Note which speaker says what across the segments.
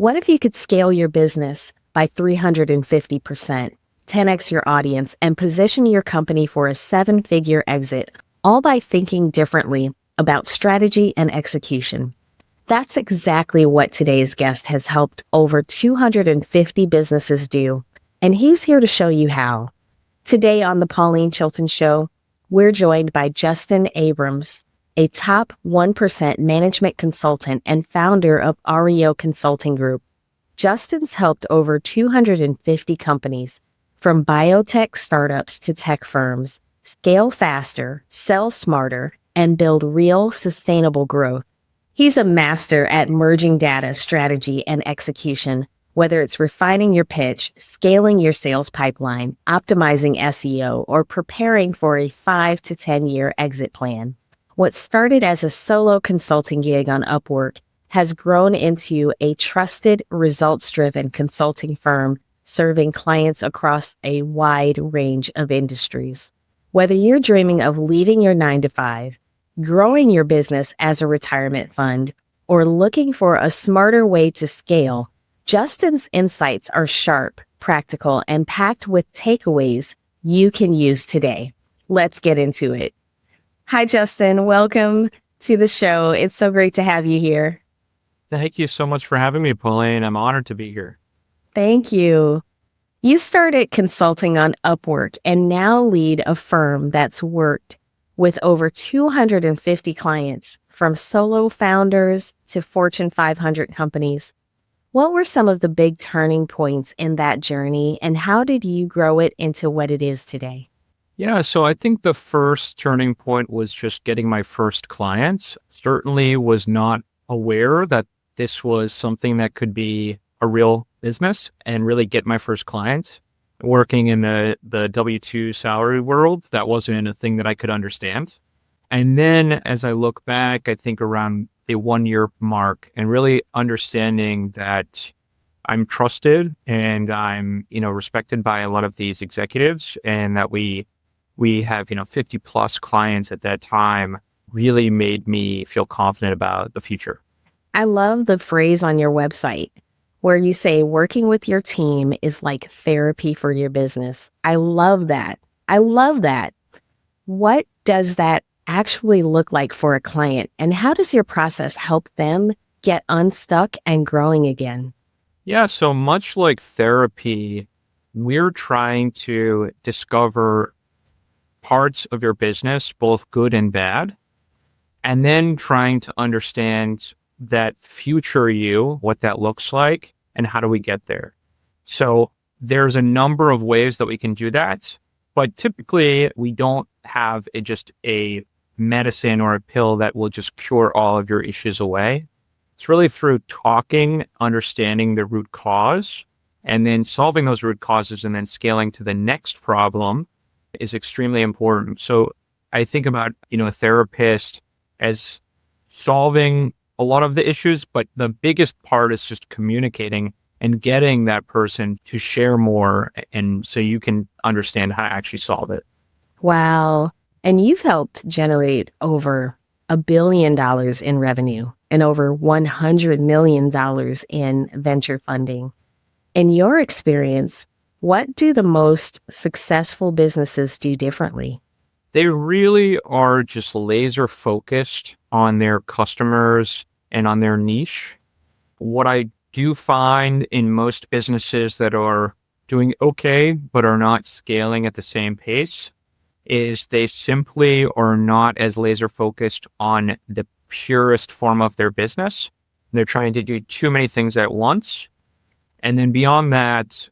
Speaker 1: What if you could scale your business by 350%, 10x your audience, and position your company for a seven-figure exit, all by thinking differently about strategy and execution? That's exactly what today's guest has helped over 250 businesses do, and he's here to show you how. Today on the Pauline Chilton Show, we're joined by Justin Abrams, a top 1% management consultant and founder of ARYO Consulting Group. Justin's helped over 250 companies, from biotech startups to tech firms, scale faster, sell smarter, and build real sustainable growth. He's a master at merging data, strategy, and execution, whether it's refining your pitch, scaling your sales pipeline, optimizing SEO, or preparing for a 5 to 10-year exit plan. What started as a solo consulting gig on Upwork has grown into a trusted, results-driven consulting firm serving clients across a wide range of industries. Whether you're dreaming of leaving your 9-to-5, growing your business as a retirement fund, or looking for a smarter way to scale, Justin's insights are sharp, practical, and packed with takeaways you can use today. Let's get into it. Hi, Justin. Welcome to the show. It's so great to have you here.
Speaker 2: Thank you so much for having me, Pauline. I'm honored to be here.
Speaker 1: Thank you. You started consulting on Upwork and now lead a firm that's worked with over 250 clients, from solo founders to Fortune 500 companies. What were some of the big turning points in that journey, and how did you grow it into what it is today?
Speaker 2: Yeah, so I think the first turning point was just getting my first clients. Certainly was not aware that this was something that could be a real business and really get my first clients. Working in the W-2 salary world, that wasn't a thing that I could understand. And then as I look back, I think around the 1-year mark and really understanding that I'm trusted and I'm, respected by a lot of these executives, and that we have, 50 plus clients at that time, really made me feel confident about the future.
Speaker 1: I love the phrase on your website where you say working with your team is like therapy for your business. I love that. I love that. What does that actually look like for a client, and how does your process help them get unstuck and growing again?
Speaker 2: Yeah, so much like therapy, we're trying to discover parts of your business, both good and bad, and then trying to understand that future you, what that looks like, and how do we get there. So there's a number of ways that we can do that, but typically we don't have just a medicine or a pill that will just cure all of your issues away. It's really through talking, understanding the root cause, and then solving those root causes and then scaling to the next problem is extremely important. So I think about, a therapist as solving a lot of the issues, but the biggest part is just communicating and getting that person to share more, and so you can understand how to actually solve it.
Speaker 1: Wow. And you've helped generate over $1 billion in revenue and over $100 million in venture funding. In your experience, what do the most successful businesses do differently?
Speaker 2: They really are just laser focused on their customers and on their niche. What I do find in most businesses that are doing okay, but are not scaling at the same pace, is they simply are not as laser focused on the purest form of their business. They're trying to do too many things at once. And then beyond that,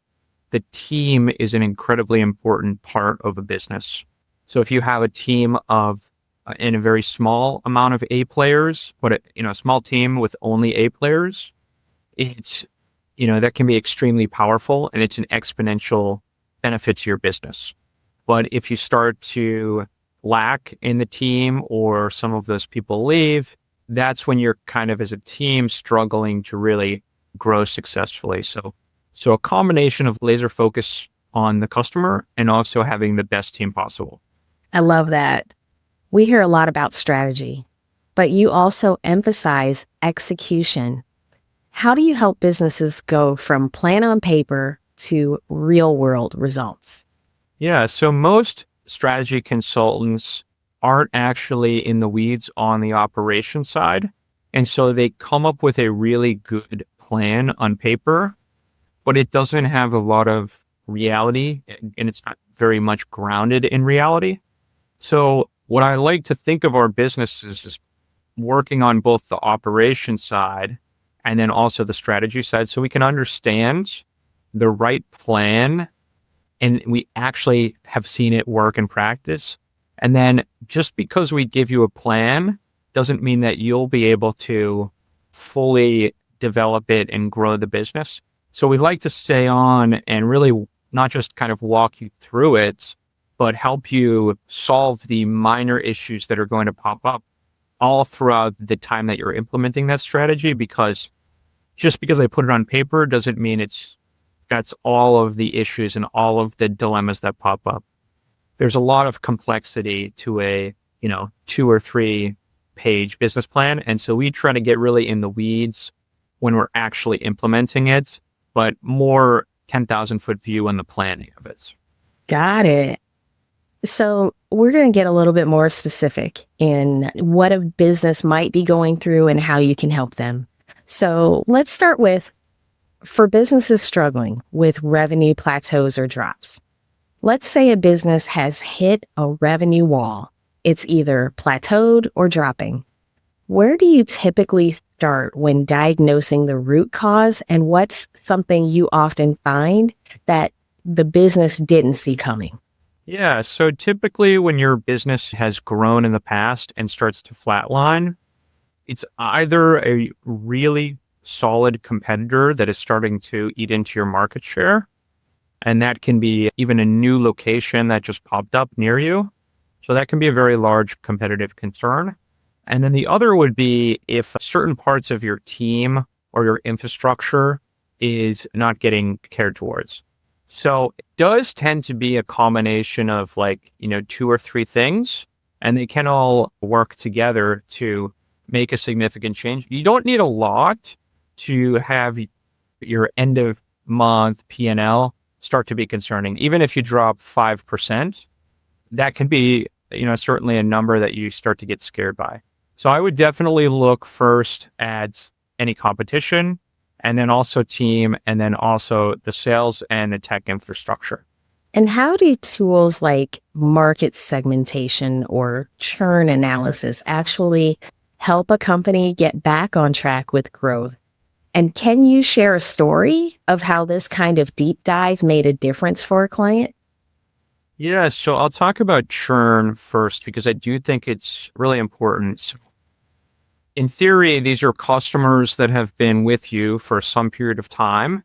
Speaker 2: the team is an incredibly important part of a business. So if you have a team of, in a very small amount of A players, but a small team with only A players, it's, that can be extremely powerful, and it's an exponential benefit to your business. But if you start to lack in the team or some of those people leave, that's when you're kind of as a team struggling to really grow successfully. So a combination of laser focus on the customer and also having the best team possible.
Speaker 1: I love that. We hear a lot about strategy, but you also emphasize execution. How do you help businesses go from plan on paper to real world results?
Speaker 2: Yeah, so most strategy consultants aren't actually in the weeds on the operation side. And so they come up with a really good plan on paper, but it doesn't have a lot of reality and it's not very much grounded in reality. So what I like to think of our businesses is working on both the operation side and then also the strategy side so we can understand the right plan and we actually have seen it work in practice. And then just because we give you a plan doesn't mean that you'll be able to fully develop it and grow the business. So we like to stay on and really not just kind of walk you through it, but help you solve the minor issues that are going to pop up all throughout the time that you're implementing that strategy. Because just because I put it on paper doesn't mean that's all of the issues and all of the dilemmas that pop up. There's a lot of complexity to a, 2 or 3 page business plan. And so we try to get really in the weeds when we're actually implementing it, but more 10,000 foot view on the planning of it.
Speaker 1: Got it. So we're going to get a little bit more specific in what a business might be going through and how you can help them. So let's start with, for businesses struggling with revenue plateaus or drops. Let's say a business has hit a revenue wall. It's either plateaued or dropping. Where do you typically start when diagnosing the root cause, and what's something you often find that the business didn't see coming?
Speaker 2: Yeah, so typically when your business has grown in the past and starts to flatline, it's either a really solid competitor that is starting to eat into your market share, and that can be even a new location that just popped up near you. So that can be a very large competitive concern. And then the other would be if certain parts of your team or your infrastructure is not getting cared towards. So it does tend to be a combination of 2 or 3 things, and they can all work together to make a significant change. You don't need a lot to have your end of month P&L start to be concerning. Even if you drop 5%, that can be, certainly a number that you start to get scared by. So I would definitely look first at any competition, and then also team, and then also the sales and the tech infrastructure.
Speaker 1: And how do tools like market segmentation or churn analysis actually help a company get back on track with growth? And can you share a story of how this kind of deep dive made a difference for a client?
Speaker 2: Yeah, so I'll talk about churn first because I do think it's really important. In theory, these are customers that have been with you for some period of time,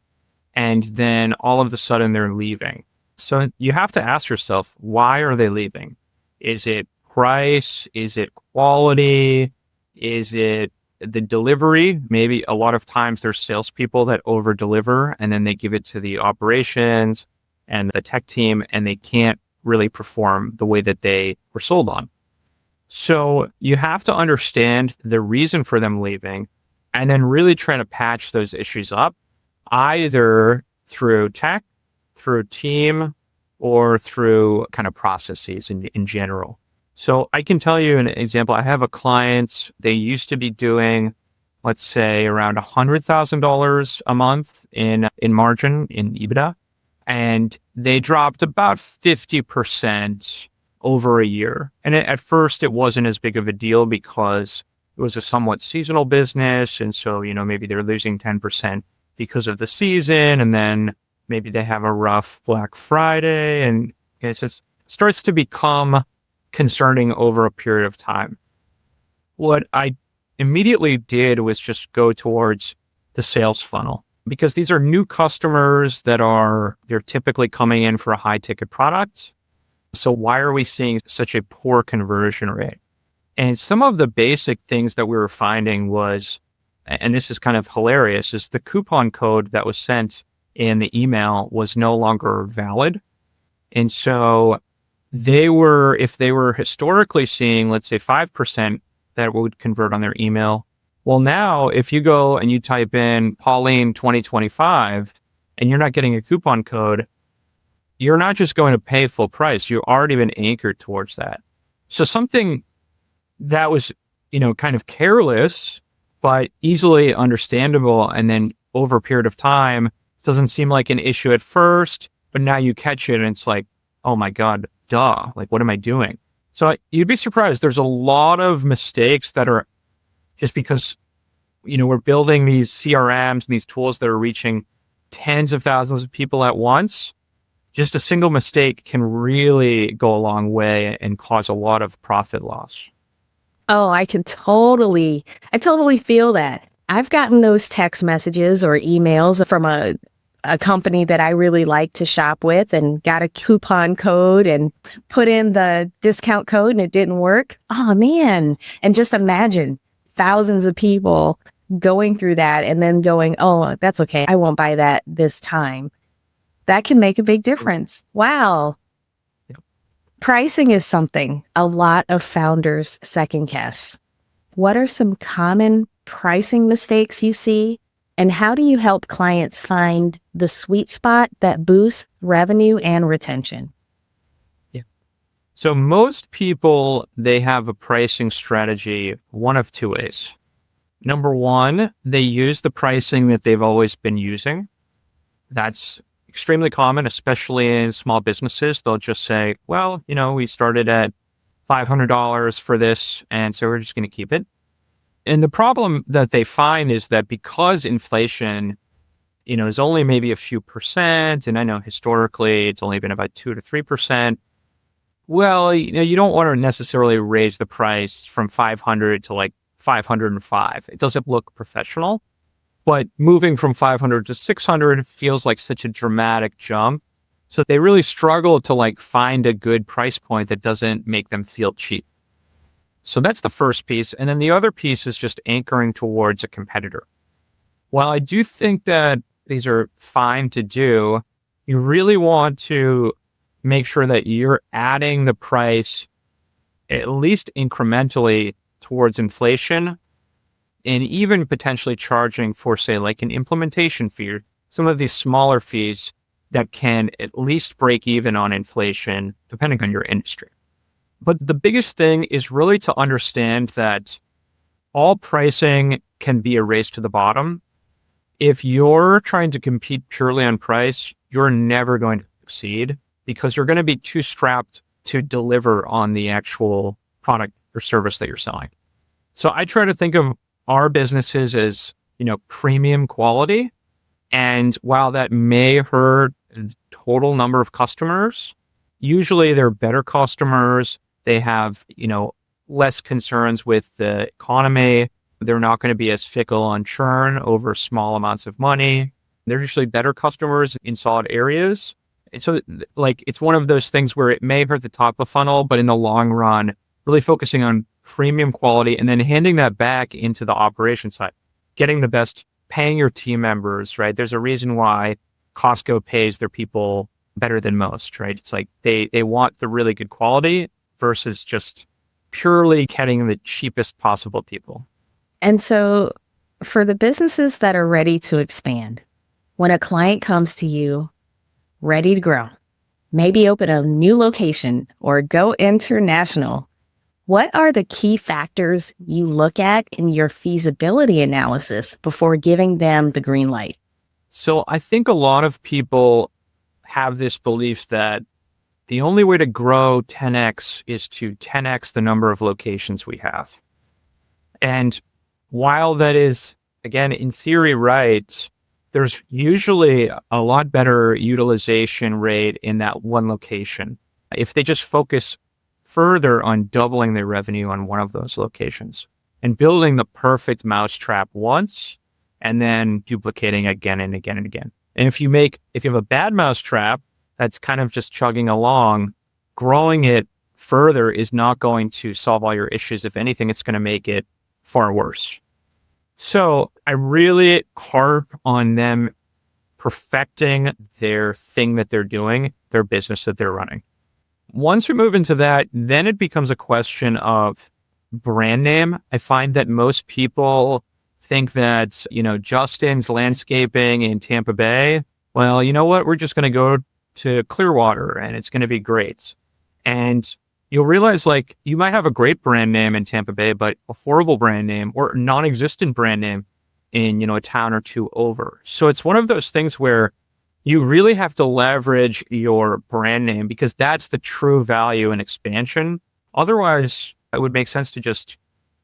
Speaker 2: and then all of a sudden they're leaving. So you have to ask yourself, why are they leaving? Is it price? Is it quality? Is it the delivery? Maybe a lot of times there's salespeople that over deliver and then they give it to the operations and the tech team, and they can't really perform the way that they were sold on. So you have to understand the reason for them leaving and then really try to patch those issues up, either through tech, through team, or through kind of processes in general. So I can tell you an example. I have a client, they used to be doing, let's say, around $100,000 a month in margin, in EBITDA, and they dropped about 50% over a year. And at first it wasn't as big of a deal because it was a somewhat seasonal business. And so, maybe they're losing 10% because of the season. And then maybe they have a rough Black Friday, and it just starts to become concerning over a period of time. What I immediately did was just go towards the sales funnel, because these are new customers they're typically coming in for a high ticket product. So why are we seeing such a poor conversion rate? And some of the basic things that we were finding was, and this is kind of hilarious, is the coupon code that was sent in the email was no longer valid. And so if they were historically seeing, let's say 5% that would convert on their email, Well, now if you go and you type in Pauline 2025 and you're not getting a coupon code, you're not just going to pay full price. You've already been anchored towards that. So something that was, kind of careless, but easily understandable. And then over a period of time, doesn't seem like an issue at first, but now you catch it and it's like, oh my God, duh. Like, what am I doing? So you'd be surprised. There's a lot of mistakes that are just because, we're building these CRMs and these tools that are reaching tens of thousands of people at once. Just a single mistake can really go a long way and cause a lot of profit loss.
Speaker 1: Oh, I totally feel that. I've gotten those text messages or emails from a company that I really like to shop with and got a coupon code and put in the discount code and it didn't work. Oh man. And just imagine thousands of people going through that and then going, oh, that's okay. I won't buy that this time. That can make a big difference. Wow.
Speaker 2: Yep.
Speaker 1: Pricing is something a lot of founders second guess. What are some common pricing mistakes you see? And how do you help clients find the sweet spot that boosts revenue and retention?
Speaker 2: Yeah. So most people, they have a pricing strategy one of two ways. Number one, they use the pricing that they've always been using. That's extremely common, especially in small businesses. They'll just say, well, we started at $500 for this, and so we're just going to keep it. And the problem that they find is that because inflation, is only maybe a few percent, and I know historically it's only been about 2 to 3%. Well, you don't want to necessarily raise the price from 500 to like 505. It doesn't look professional, but moving from 500 to 600 feels like such a dramatic jump. So they really struggle to find a good price point that doesn't make them feel cheap. So that's the first piece. And then the other piece is just anchoring towards a competitor. While I do think that these are fine to do, you really want to make sure that you're adding the price at least incrementally towards inflation, and even potentially charging for, say, like an implementation fee, some of these smaller fees that can at least break even on inflation, depending on your industry. But the biggest thing is really to understand that all pricing can be a race to the bottom. If you're trying to compete purely on price, you're never going to succeed because you're going to be too strapped to deliver on the actual product or service that you're selling. So I try to think of our businesses as, premium quality. And while that may hurt the total number of customers, usually they're better customers. They have, less concerns with the economy. They're not going to be as fickle on churn over small amounts of money. They're usually better customers in solid areas. And so it's one of those things where it may hurt the top of funnel, but in the long run, really focusing on premium quality and then handing that back into the operation side, getting the best, paying your team members, right? There's a reason why Costco pays their people better than most, right? It's like they want the really good quality versus just purely getting the cheapest possible people.
Speaker 1: And so for the businesses that are ready to expand, when a client comes to you ready to grow, maybe open a new location or go international, what are the key factors you look at in your feasibility analysis before giving them the green light?
Speaker 2: So I think a lot of people have this belief that the only way to grow 10x is to 10x the number of locations we have. And while that is, again, in theory, right, there's usually a lot better utilization rate in that one location if they just focus further on doubling their revenue on one of those locations and building the perfect mousetrap once and then duplicating again and again and again. And if you have a bad mousetrap that's kind of just chugging along, growing it further is not going to solve all your issues. If anything, it's going to make it far worse. So I really harp on them perfecting their thing that they're doing, their business that they're running. Once we move into that, then it becomes a question of brand name. I find that most people think that, Justin's landscaping in Tampa Bay, well, you know what? We're just going to go to Clearwater and it's going to be great. And you'll realize like you might have a great brand name in Tampa Bay, but a horrible brand name or non-existent brand name in, a town or two over. So it's one of those things where you really have to leverage your brand name because that's the true value in expansion. Otherwise, it would make sense to just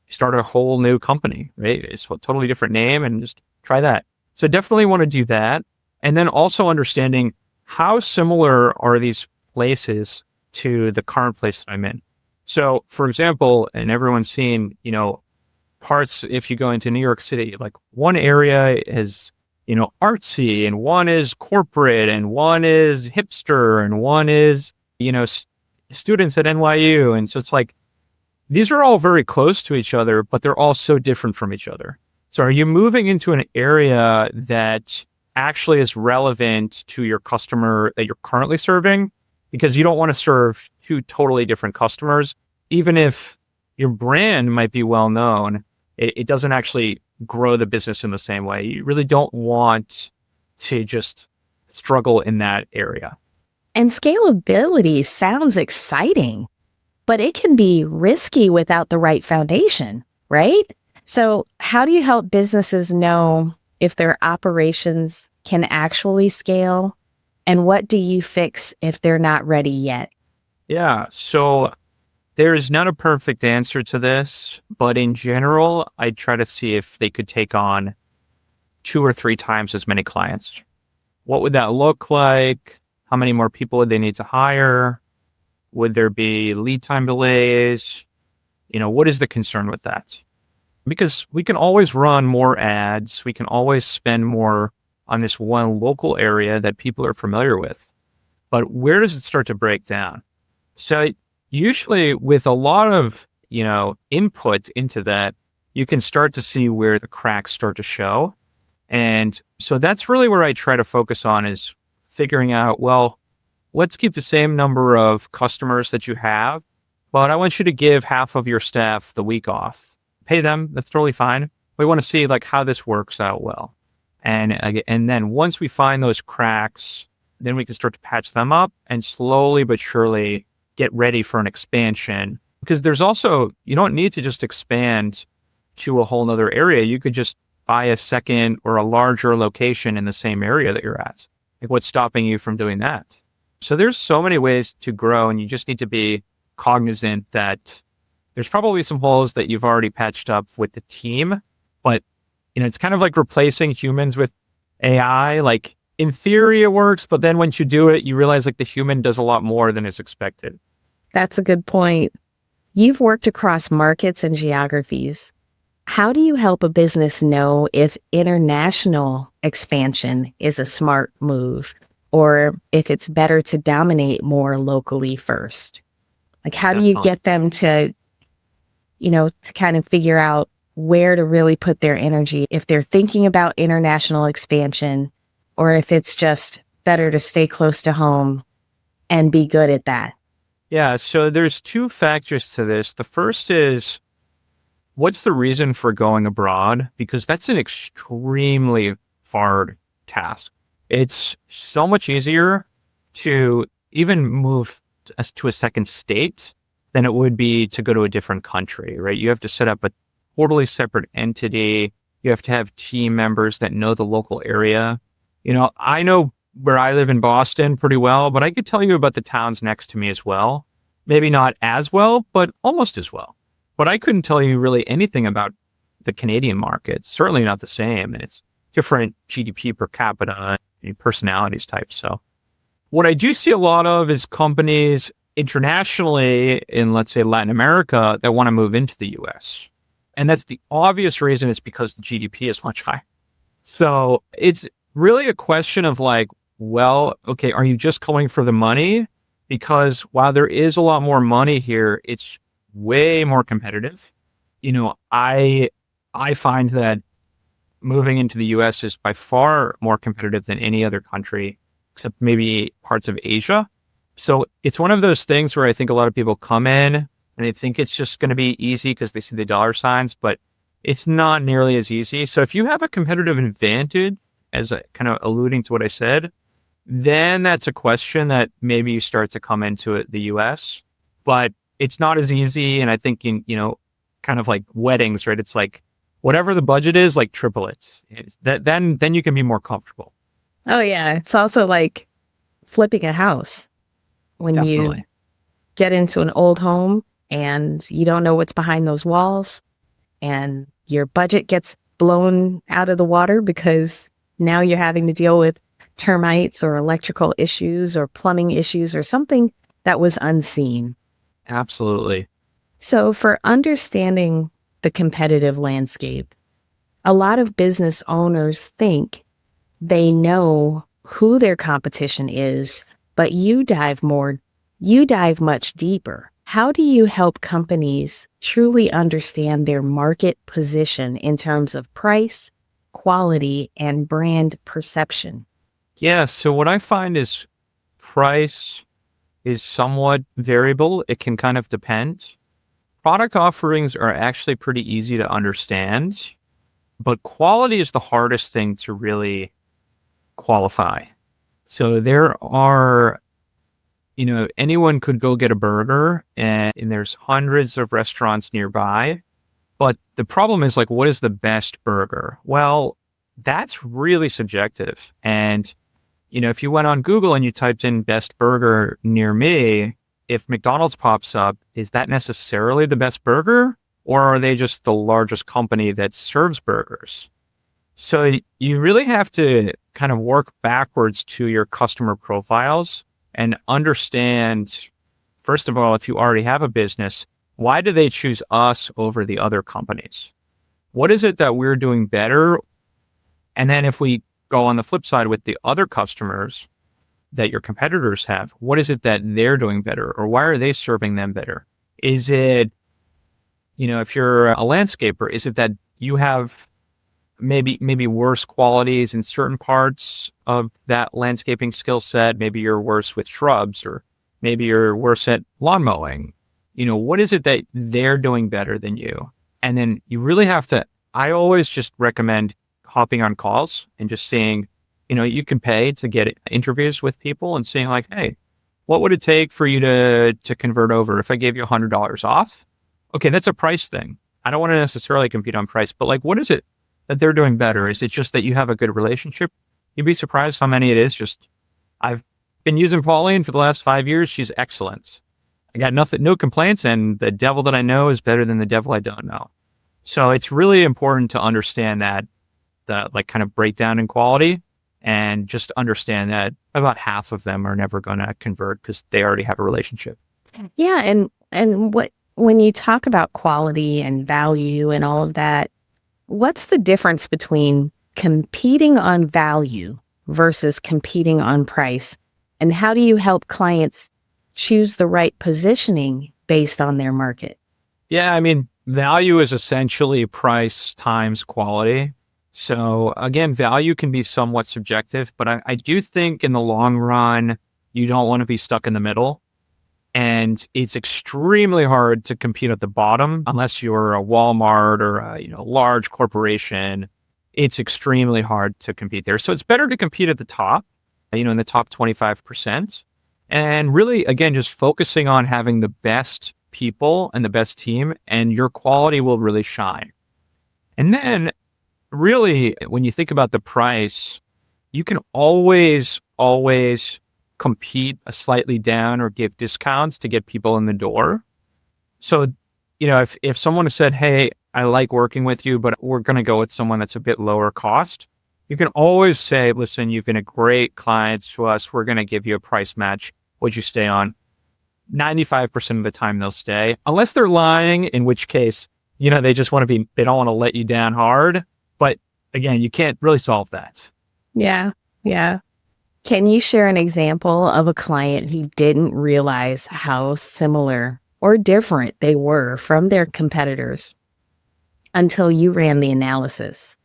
Speaker 2: start a whole new company, right? It's a totally different name and just try that. So definitely want to do that. And then also understanding how similar are these places to the current place that I'm in. So for example, and everyone's seen, parts, if you go into New York City, like one area is, artsy and one is corporate and one is hipster and one is, students at NYU. And so it's like, these are all very close to each other, but they're all so different from each other. So are you moving into an area that actually is relevant to your customer that you're currently serving? Because you don't want to serve two totally different customers. Even if your brand might be well known, it doesn't actually grow the business in the same way. You really don't want to just struggle in that area.
Speaker 1: And scalability sounds exciting, but it can be risky without the right foundation, right? So how do you help businesses know if their operations can actually scale? And what do you fix if they're not ready yet?
Speaker 2: Yeah, so there is not a perfect answer to this, but in general, I try to see if they could take on 2 or 3 times as many clients. What would that look like? How many more people would they need to hire? Would there be lead time delays? What is the concern with that? Because we can always run more ads. We can always spend more on this one local area that people are familiar with. But where does it start to break down? So usually with a lot of, input into that, you can start to see where the cracks start to show. And so that's really where I try to focus on is figuring out, well, let's keep the same number of customers that you have, but I want you to give half of your staff the week off. Pay them, that's totally fine. We want to see like how this works out well. And then once we find those cracks, then we can start to patch them up and slowly but surely get ready for an expansion. Because there's also, you don't need to just expand to a whole nother area. You could just buy a second or a larger location in the same area that you're at. Like what's stopping you from doing that? So there's so many ways to grow and you just need to be cognizant that there's probably some holes that you've already patched up with the team, but it's kind of like replacing humans with AI. Like in theory it works, but then once you do it, you realize like the human does a lot more than is expected.
Speaker 1: That's a good point. You've worked across markets and geographies. How do you help a business know if international expansion is a smart move or if it's better to dominate more locally first? Like how do you get them to, to kind of figure out where to really put their energy if they're thinking about international expansion or if it's just better to stay close to home and be good at that?
Speaker 2: Yeah, so there's 2 factors to this. The first is, what's the reason for going abroad? Because that's an extremely hard task. It's so much easier to even move to a second state than it would be to go to a different country, right? You have to set up a totally separate entity. You have to have team members that know the local area. I know where I live in Boston pretty well, but I could tell you about the towns next to me as well. Maybe not as well, but almost as well. But I couldn't tell you really anything about the Canadian market. Certainly not the same. And it's different GDP per capita and personalities types. So what I do see a lot of is companies internationally in, let's say, Latin America that want to move into the US. And that's the obvious reason is because the GDP is much higher. So it's really a question of like, well, okay, are you just going for the money? Because while there is a lot more money here, it's way more competitive. I find that moving into the US is by far more competitive than any other country, except maybe parts of Asia. So it's one of those things where I think a lot of people come in and they think it's just going to be easy because they see the dollar signs, but it's not nearly as easy. So if you have a competitive advantage, as I kind of alluding to what I said, then that's a question that maybe you start to come into it, the US, but it's not as easy. And I think, kind of like weddings, right? It's like whatever the budget is, like triple it. Then you can be more comfortable.
Speaker 1: Oh, yeah. It's also like flipping a house. When you
Speaker 2: Definitely.
Speaker 1: get into an old home and you don't know what's behind those walls and your budget gets blown out of the water because now you're having to deal with termites or electrical issues or plumbing issues or something that was unseen.
Speaker 2: Absolutely.
Speaker 1: So for understanding the competitive landscape, a lot of business owners think they know who their competition is, but you dive much deeper. How do you help companies truly understand their market position in terms of price, quality, and brand perception?
Speaker 2: Yeah. So what I find is price is somewhat variable. It can kind of depend. Product offerings are actually pretty easy to understand, but quality is the hardest thing to really qualify. So there are, anyone could go get a burger and there's hundreds of restaurants nearby. But the problem is like, what is the best burger? Well, that's really subjective. And, if you went on Google and you typed in best burger near me, if McDonald's pops up, is that necessarily the best burger? Or are they just the largest company that serves burgers? So you really have to kind of work backwards to your customer profiles and understand, first of all, if you already have a business, why do they choose us over the other companies? What is it that we're doing better? And then if we go on the flip side with the other customers that your competitors have, what is it that they're doing better? Or why are they serving them better? Is it, if you're a landscaper, is it that you have maybe worse qualities in certain parts of that landscaping skill set? Maybe you're worse with shrubs, or maybe you're worse at lawn mowing. What is it that they're doing better than you? And then you really have to, I always just recommend hopping on calls and just seeing, you can pay to get interviews with people and saying like, hey, what would it take for you to convert over? If I gave you $100 off, okay, that's a price thing. I don't want to necessarily compete on price, but like, what is it that they're doing better? Is it just that you have a good relationship? You'd be surprised how many it is. Just, I've been using Pauline for the last 5 years. She's excellent. I got no complaints, and the devil that I know is better than the devil I don't know. So it's really important to understand that, the like kind of breakdown in quality, and just understand that about half of them are never going to convert because they already have a relationship.
Speaker 1: Yeah, and when you talk about quality and value and all of that, what's the difference between competing on value versus competing on price? And how do you help clients choose the right positioning based on their market?
Speaker 2: Yeah, I mean, value is essentially price times quality. So again, value can be somewhat subjective, but I do think in the long run, you don't want to be stuck in the middle. And it's extremely hard to compete at the bottom unless you're a Walmart or a large corporation. It's extremely hard to compete there. So it's better to compete at the top, in the top 25%. And really, again, just focusing on having the best people and the best team, and your quality will really shine. And then really, when you think about the price, you can always compete a slightly down or give discounts to get people in the door. So, if someone has said, hey, I like working with you, but we're going to go with someone that's a bit lower cost, you can always say, listen, you've been a great client to us. We're going to give you a price match. Would you stay on? 95% of the time they'll stay, unless they're lying, in which case, they don't want to let you down hard. But again, you can't really solve that.
Speaker 1: Yeah. Can you share an example of a client who didn't realize how similar or different they were from their competitors until you ran the analysis?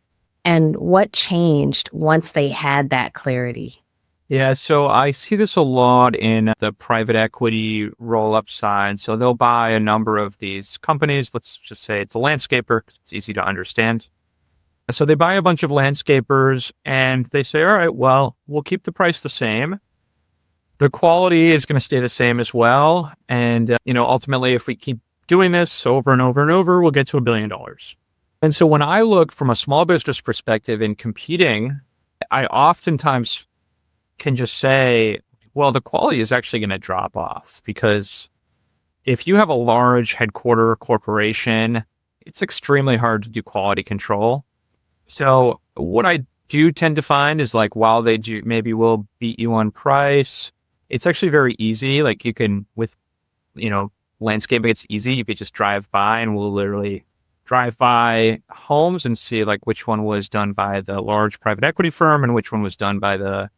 Speaker 1: And what changed once they had that clarity?
Speaker 2: Yeah, so I see this a lot in the private equity roll-up side. So they'll buy a number of these companies. Let's just say it's a landscaper. It's easy to understand. So they buy a bunch of landscapers and they say, all right, well, we'll keep the price the same. The quality is going to stay the same as well. And, ultimately, if we keep doing this over and over and over, we'll get to $1 billion. And so when I look from a small business perspective in competing, I oftentimes can just say, well, the quality is actually going to drop off because if you have a large headquarter corporation, it's extremely hard to do quality control. So what I do tend to find is like, while they do maybe will beat you on price, it's actually very easy. Like you can, with, landscaping, it's easy. You could just drive by and we'll literally drive by homes and see like which one was done by the large private equity firm and which one was done by the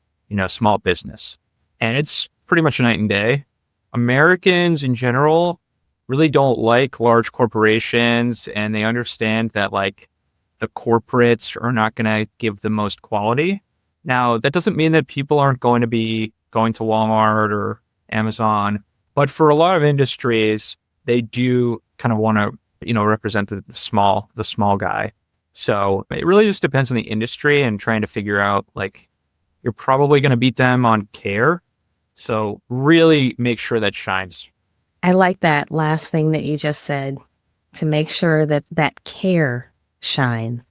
Speaker 2: small business. And it's pretty much a night and day. Americans in general really don't like large corporations, and they understand that like the corporates are not going to give the most quality. Now, that doesn't mean that people aren't going to be going to Walmart or Amazon, but for a lot of industries, they do kind of want to, represent the small guy. So it really just depends on the industry and trying to figure out like, you're probably going to beat them on care. So really make sure that shines.
Speaker 1: I like that last thing that you just said, to make sure that that care shine.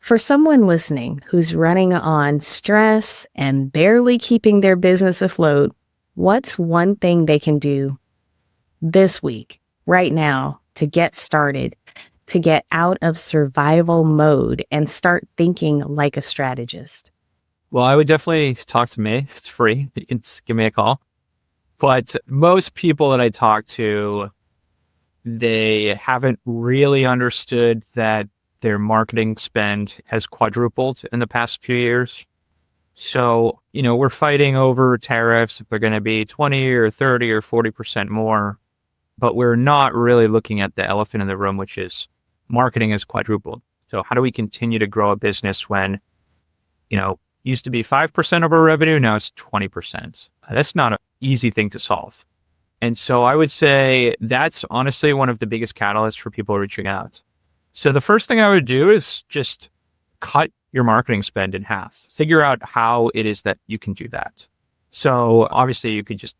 Speaker 1: For someone listening who's running on stress and barely keeping their business afloat, what's one thing they can do this week, right now, to get started, to get out of survival mode and start thinking like a strategist?
Speaker 2: Well, I would definitely talk to me. It's free. You can give me a call. But most people that I talk to, they haven't really understood that their marketing spend has quadrupled in the past few years. So, we're fighting over tariffs if they're going to be 20 or 30 or 40% more. But we're not really looking at the elephant in the room, which is marketing has quadrupled. So how do we continue to grow a business when, used to be 5% of our revenue, now it's 20%. That's not an easy thing to solve. And so I would say that's honestly one of the biggest catalysts for people reaching out. So the first thing I would do is just cut your marketing spend in half. Figure out how it is that you can do that. So obviously you could just,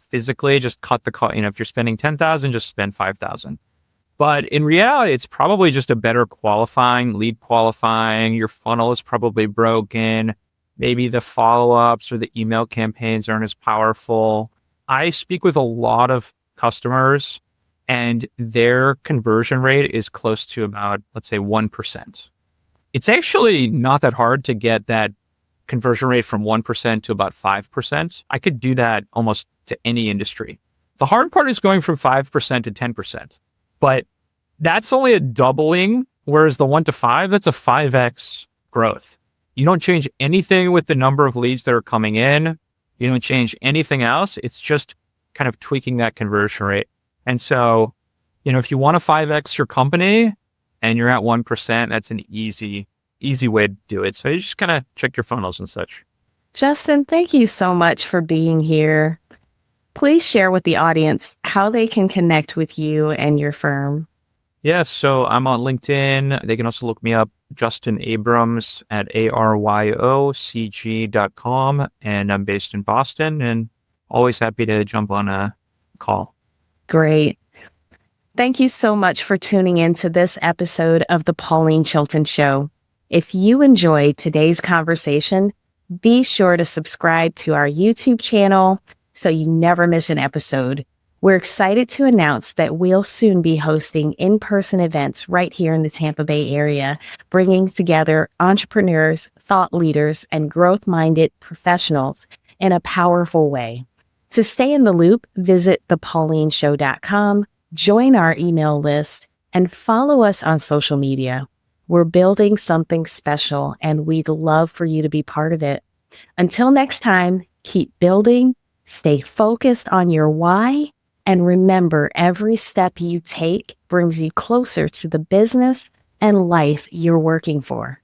Speaker 2: physically just cut the cost. If you're spending 10,000, just spend 5,000. But in reality, it's probably just a better lead qualifying. Your funnel is probably broken. Maybe the follow-ups or the email campaigns aren't as powerful. I speak with a lot of customers and their conversion rate is close to about, let's say, 1%. It's actually not that hard to get that conversion rate from 1% to about 5%. I could do that almost to any industry. The hard part is going from 5% to 10%. But that's only a doubling, whereas the 1 to 5, that's a 5x growth. You don't change anything with the number of leads that are coming in. You don't change anything else. It's just kind of tweaking that conversion rate. And so, if you want to 5x your company and you're at 1%, that's an easy way to do it. So you just kind of check your funnels and such.
Speaker 1: Justin, thank you so much for being here. Please share with the audience how they can connect with you and your firm.
Speaker 2: Yes, so I'm on LinkedIn. They can also look me up, Justin Abrams at ARYOCG.com. And I'm based in Boston and always happy to jump on a call.
Speaker 1: Great. Thank you so much for tuning in to this episode of the Pauline Chilton Show. If you enjoyed today's conversation, be sure to subscribe to our YouTube channel so you never miss an episode. We're excited to announce that we'll soon be hosting in-person events right here in the Tampa Bay area, bringing together entrepreneurs, thought leaders, and growth-minded professionals in a powerful way. To stay in the loop, visit thepaulineshow.com, join our email list, and follow us on social media. We're building something special, and we'd love for you to be part of it. Until next time, keep building, stay focused on your why, and remember, every step you take brings you closer to the business and life you're working for.